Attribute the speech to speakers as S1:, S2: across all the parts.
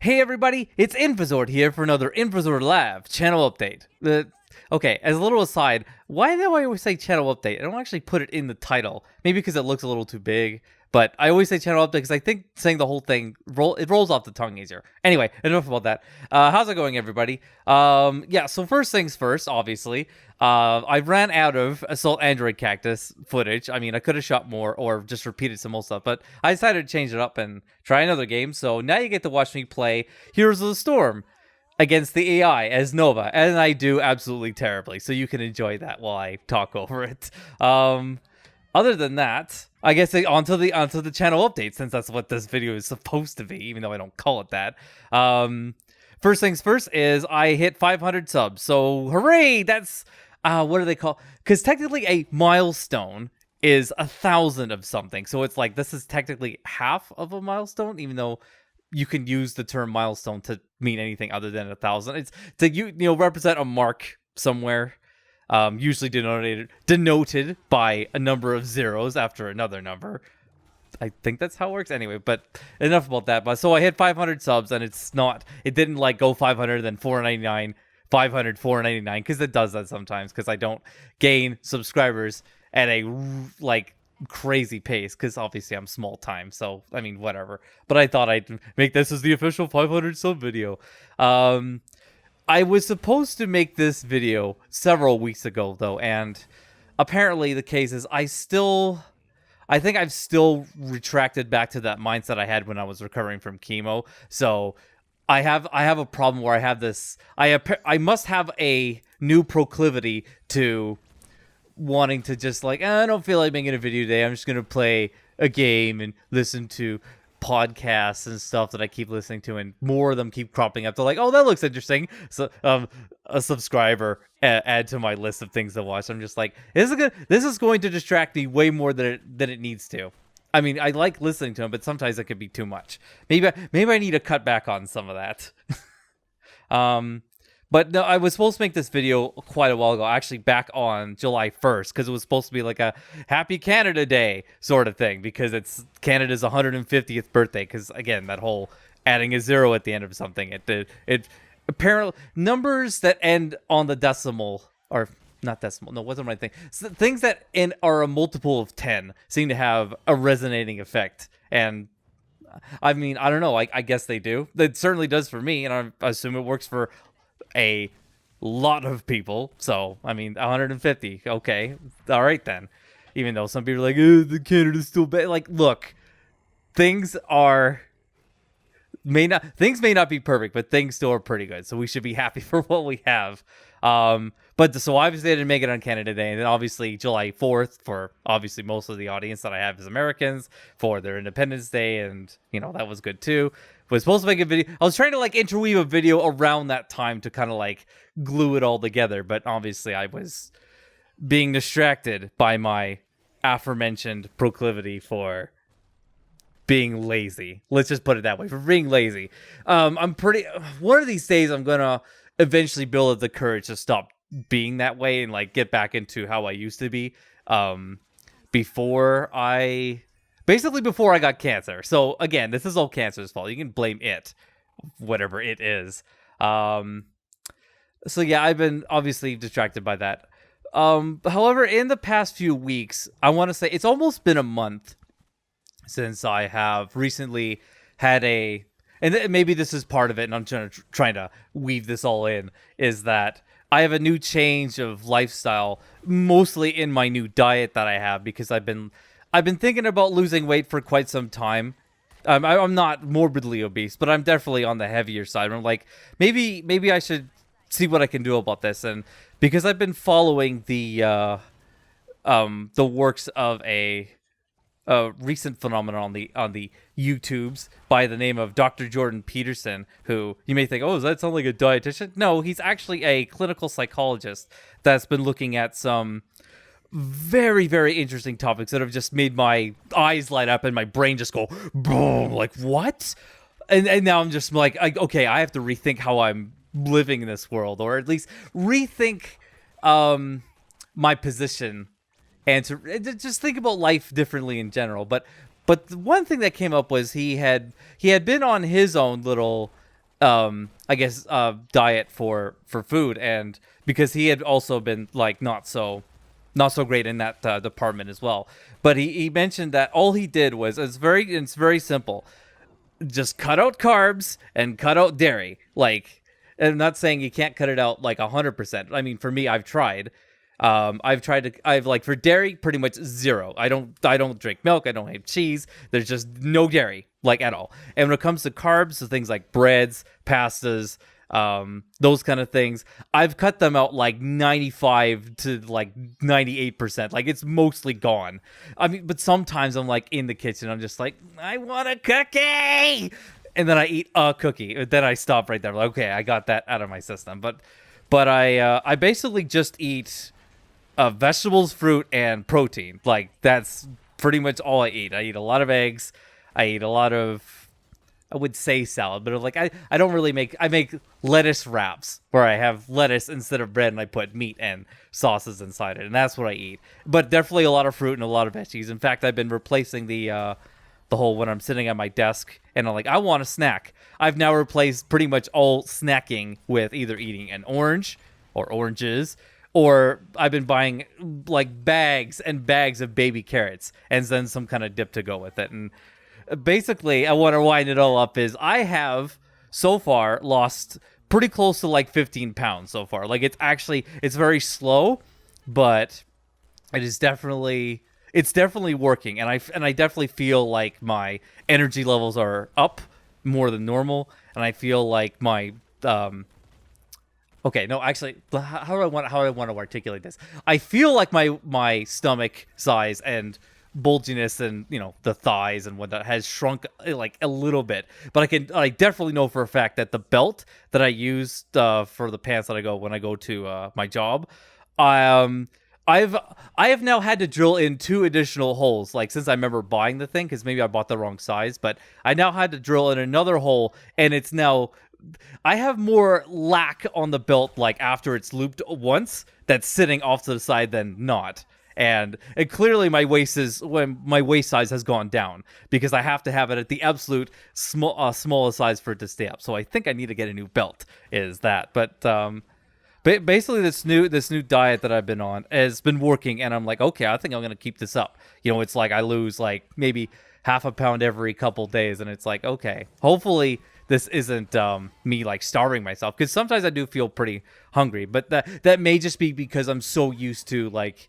S1: Hey everybody, it's Infesord here for another Infesord Live channel update. Okay, as a little aside, why do I always say channel update? I don't actually put it in the title. Maybe because it looks a little too big, but I always say channel update because I think saying the whole thing, it rolls off the tongue easier. Anyway, enough about that. How's it going, everybody? Yeah, so first things first, obviously. I ran out of Assault Android Cactus footage. I mean, I could have shot more or just repeated some old stuff, but I decided to change it up and try another game. So now you get to watch me play Heroes of the Storm against the AI as Nova, and I do absolutely terribly. So you can enjoy that while I talk over it. Other than that, I guess onto the channel update, since that's what this video is supposed to be, even though I don't call it that. First things first is I hit 500 subs. So hooray! That's what do they call? Because technically a milestone is 1,000 of something. So it's like this is technically half of a milestone, even though you can use the term milestone to mean anything other than 1,000. It's to represent a mark somewhere, usually denoted by a number of zeros after another number. I think that's how it works anyway, but enough about that. But so I hit 500 subs, and it didn't like go 500 then 499, 500, 499, because it does that sometimes, because I don't gain subscribers at a like crazy pace, because obviously I'm small time, so I mean whatever. But I thought I'd make this as the official 500 sub video. I was supposed to make this video several weeks ago though, and apparently the case is I think I've still retracted back to that mindset I had when I was recovering from chemo. So I have a problem where I have this. I must have a new proclivity to wanting to just like, I don't feel like making a video today. I'm just gonna play a game and listen to podcasts and stuff that I keep listening to, and more of them keep cropping up. They're like, oh, that looks interesting. So a subscriber add to my list of things to watch. I'm just like, this is going to distract me way more than it needs to. I mean, I like listening to them, but sometimes it could be too much. Maybe I need to cut back on some of that. But no, I was supposed to make this video quite a while ago, actually back on July 1st, because it was supposed to be like a Happy Canada Day sort of thing, because it's Canada's 150th birthday, because again, that whole adding a zero at the end of something, it apparently, numbers that end on the decimal, or not decimal, no, what's my thing? So things that are a multiple of 10 seem to have a resonating effect, and I mean, I don't know, I guess they do. It certainly does for me, and I assume it works for a lot of people. So I mean, 150, okay, all right then. Even though some people are like, the Canada's still bad. Like, look, things may not be perfect, but things still are pretty good, so we should be happy for what we have. But so obviously I didn't make it on Canada Day, and then obviously July 4th for obviously most of the audience that I have is Americans for their Independence Day, and that was good too. Was supposed to make a video. I was trying to like interweave a video around that time to kind of like glue it all together, but obviously I was being distracted by my aforementioned proclivity for being lazy. Let's just put it that way, for being lazy. One of these days I'm gonna eventually build up the courage to stop being that way and like get back into how I used to be before I got cancer. So again, this is all cancer's fault. You can blame it, whatever it is. So yeah, I've been obviously distracted by that. However, in the past few weeks, I want to say it's almost been a month since I have recently had and maybe this is part of it, and I'm trying to weave this all in, is that I have a new change of lifestyle, mostly in my new diet that I have, because I've been thinking about losing weight for quite some time. I'm not morbidly obese, but I'm definitely on the heavier side. I'm like, maybe I should see what I can do about this, and because I've been following the works of a recent phenomenon on the YouTubes by the name of Dr. Jordan Peterson, who you may think, oh, does that sound like a dietitian? No, he's actually a clinical psychologist that's been looking at some very, very interesting topics that have just made my eyes light up and my brain just go boom, like what? And now I'm just like, okay, I have to rethink how I'm living in this world, or at least rethink my position, and to just think about life differently in general. But the one thing that came up was he had been on his own little I guess diet for food, and because he had also been like not so great in that department as well. But he mentioned that all he did was it's very simple. Just cut out carbs and cut out dairy. Like, I'm not saying you can't cut it out like 100%. I mean, for me, I've tried. I've like for dairy, pretty much zero. I don't drink milk. I don't have cheese. There's just no dairy, like at all. And when it comes to carbs, so things like breads, pastas, those kind of things, I've cut them out like 95 to like 98%. Like it's mostly gone. I mean, but sometimes I'm like in the kitchen, I'm just like, I want a cookie, and then I eat a cookie. Then I stop right there. Like, okay, I got that out of my system. But I basically just eat vegetables, fruit, and protein. Like that's pretty much all I eat. I eat a lot of eggs. I eat a lot of, I would say salad, but like I don't really I make lettuce wraps where I have lettuce instead of bread and I put meat and sauces inside it, and that's what I eat. But definitely a lot of fruit and a lot of veggies. In fact, I've been replacing the whole when I'm sitting at my desk and I'm like, I want a snack. I've now replaced pretty much all snacking with either eating an orange or oranges, or I've been buying like bags and bags of baby carrots and then some kind of dip to go with it. And basically, I want to wind it all up is I have so far lost pretty close to like 15 pounds so far. Like it's very slow, but it's definitely working, and I definitely feel like my energy levels are up more than normal, and I feel like my okay, no, actually, how do I want to articulate this? I feel like my stomach size and bulginess and the thighs and whatnot has shrunk like a little bit, but I definitely know for a fact that the belt that I used for the pants that I go when I go to my job, I have now had to drill in 2 additional holes, like since I remember buying the thing, because maybe I bought the wrong size, but I now had to drill in another hole, and it's now, I have more lack on the belt like after it's looped once that's sitting off to the side than not. And clearly my waist size has gone down because I have to have it at the absolute smallest size for it to stay up. So I think I need to get a new belt, is that. But basically this new diet that I've been on has been working, and I'm like, okay, I think I'm gonna keep this up. It's like I lose like maybe half a pound every couple days, and it's like, okay, hopefully this isn't me like starving myself, because sometimes I do feel pretty hungry, but that may just be because I'm so used to like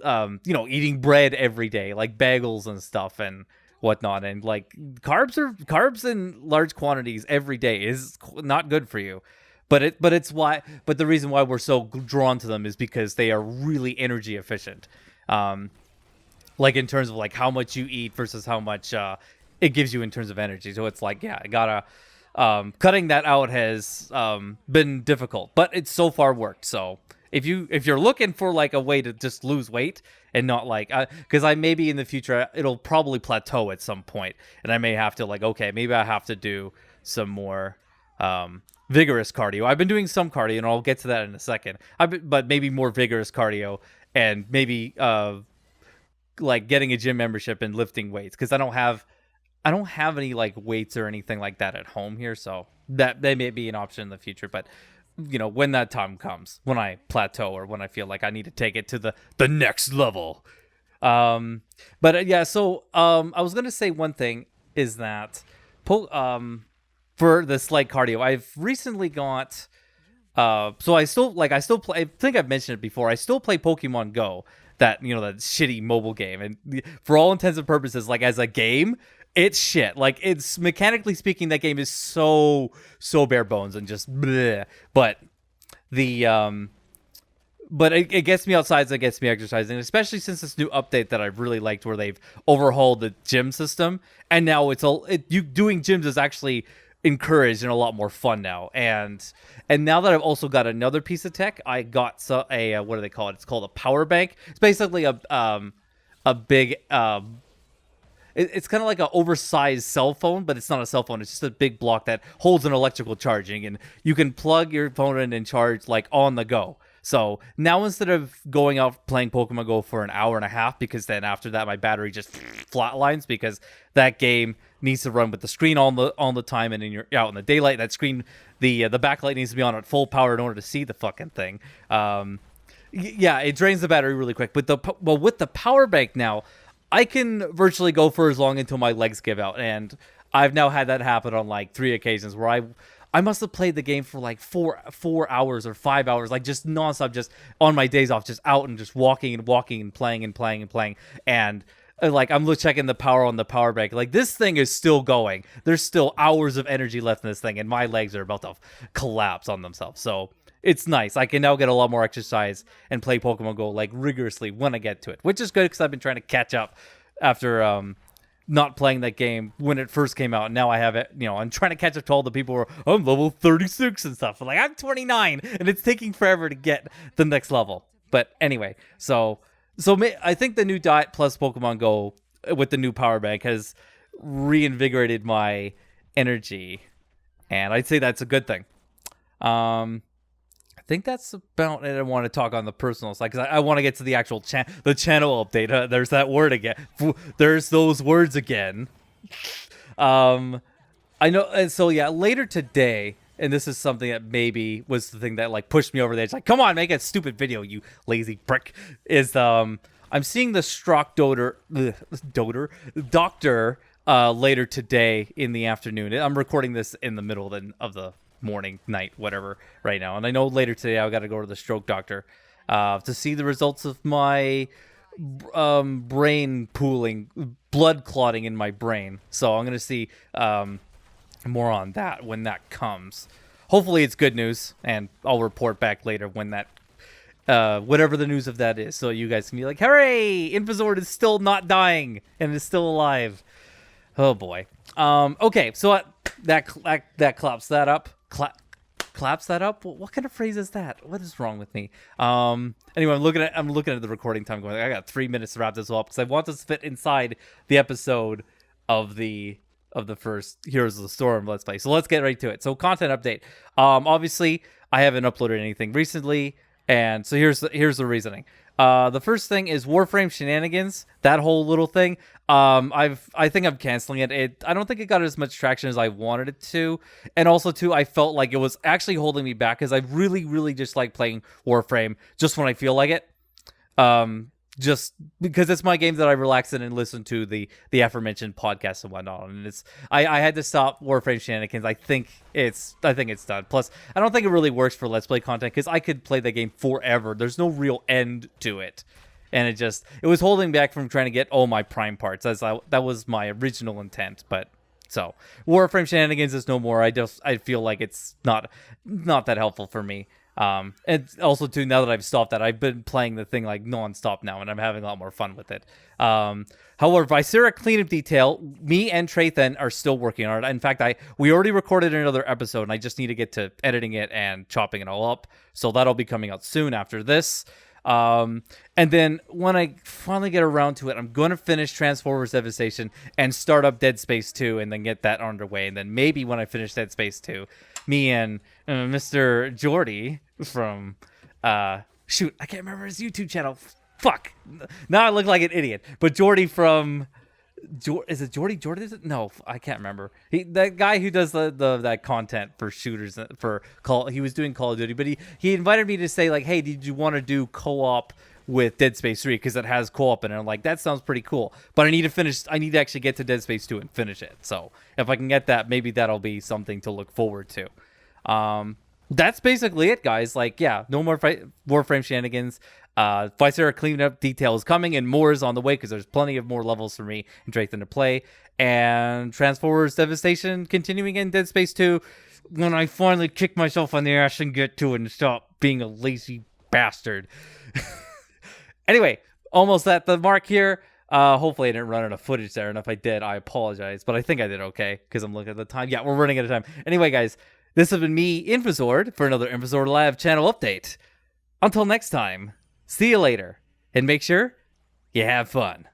S1: eating bread every day, like bagels and stuff and whatnot, and like carbs in large quantities every day is not good for you. But the reason why we're so drawn to them is because they are really energy efficient. Like in terms of like how much you eat versus how much it gives you in terms of energy. So it's like, yeah, I gotta cutting that out has been difficult, but it's so far worked. So if you're looking for like a way to just lose weight and not like, because I maybe in the future it'll probably plateau at some point, and I may have to like, okay, maybe I have to do some more vigorous cardio. I've been doing some cardio, and I'll get to that in a second. But maybe more vigorous cardio, and maybe like getting a gym membership and lifting weights, because I don't have any like weights or anything like that at home here, so that may be an option in the future. But when that time comes, when I plateau or when I feel like I need to take it to the next level. But yeah, so I was gonna say one thing is that for this like cardio, I've recently got so I still play, I think I've mentioned it before, I still play Pokemon Go, that that shitty mobile game, and for all intents and purposes, like as a game, it's shit. Like, it's mechanically speaking, that game is so bare bones and just bleh. But it gets me outside, so it gets me exercising, especially since this new update that I've really liked, where they've overhauled the gym system, and now doing gyms is actually encouraged and a lot more fun now. And now that I've also got another piece of tech, I got a what do they call it? It's called a power bank. It's basically a big it's kind of like an oversized cell phone, but it's not a cell phone. It's just a big block that holds an electrical charging, and you can plug your phone in and charge like on the go. So now instead of going out playing Pokemon Go for an hour and a half, because then after that my battery just flatlines, because that game needs to run with the screen all the time, and you're out in the daylight, that screen, the backlight needs to be on at full power in order to see the fucking thing. Yeah, it drains the battery really quick. But with the power bank now, I can virtually go for as long until my legs give out, and I've now had that happen on like 3 occasions where I must have played the game for like 4 hours or 5 hours, like just nonstop, just on my days off, just out and just walking and playing and playing and playing. And like I'm checking the power on the power bank. Like this thing is still going. There's still hours of energy left in this thing, and my legs are about to collapse on themselves. So it's nice. I can now get a lot more exercise and play Pokemon Go like rigorously when I get to it, which is good because I've been trying to catch up after not playing that game when it first came out. Now I have it, I'm trying to catch up to all the people who are, I'm level 36 and stuff. Like, I'm 29 and it's taking forever to get the next level. But anyway, so I think the new Diet Plus Pokemon Go with the new power bank has reinvigorated my energy, and I'd say that's a good thing. I think that's about it. I want to talk on the personal side because I want to get to the actual the channel update. There's that word again. There's those words again. I know. And so yeah, later today, and this is something that maybe was the thing that like pushed me over the edge. Like, come on, make a stupid video, you lazy prick. Is I'm seeing the Strock doctor later today in the afternoon. I'm recording this in the middle of the morning, night, whatever, right now. And I know later today I got to go to the stroke doctor to see the results of my brain pooling, blood clotting in my brain. So I'm going to see more on that when that comes. Hopefully it's good news, and I'll report back later when that whatever the news of that is, so you guys can be like, hooray, Infesord is still not dying and is still alive. Oh boy. Okay, so that claps that up. Claps that up? What kind of phrase is that? What is wrong with me? Anyway, I'm looking at the recording time going, I got 3 minutes to wrap this up because I want this to fit inside the episode of the first Heroes of the Storm Let's Play. So let's get right to it. So content update. Obviously I haven't uploaded anything recently, and so here's the reasoning. The first thing is Warframe shenanigans. That whole little thing. I think I'm canceling it. I don't think it got as much traction as I wanted it to. And also too, I felt like it was actually holding me back because I really, really just like playing Warframe just when I feel like it. Just because it's my game that I relax in and listen to the aforementioned podcasts and whatnot. And I had to stop Warframe shenanigans. I think it's done. Plus, I don't think it really works for Let's Play content because I could play the game forever. There's no real end to it. And it was holding back from trying to get all my prime parts. That was my original intent. But so Warframe shenanigans is no more. I feel like it's not that helpful for me. And also too, now that I've stopped that, I've been playing the thing like non-stop now, and I'm having a lot more fun with it. However, Visera cleanup detail, me and Trathan are still working on it. In fact, we already recorded another episode, and I just need to get to editing it and chopping it all up. So that'll be coming out soon after this. And then when I finally get around to it, I'm going to finish Transformers Devastation and start up Dead Space 2 and then get that underway. And then maybe when I finish Dead Space 2, me and Mr. Jordy from, shoot, I can't remember his YouTube channel. Fuck. Now I look like an idiot. But Jordy from... Is it Jordy? No, I can't remember. That guy who does that content for shooters he was doing Call of Duty, but he invited me to say like, hey, did you want to do co-op with Dead Space 3 because it has co-op in it? I'm like, that sounds pretty cool, but I need to actually get to Dead Space 2 and finish it. So if I can get that, maybe that'll be something to look forward to. That's basically it, guys. Like, yeah, no more Warframe shenanigans. Visera cleanup detail is coming, and more is on the way because there's plenty of more levels for me and Drayton to play. And Transformers Devastation continuing in Dead Space 2 when I finally kick myself on the ass and get to it and stop being a lazy bastard. Anyway, almost at the mark here. Hopefully I didn't run out of footage there, and if I did, I apologize. But I think I did okay because I'm looking at the time. Yeah, we're running out of time. Anyway, guys, this has been me, Infesord, for another Infesord Live channel update. Until next time, see you later, and make sure you have fun.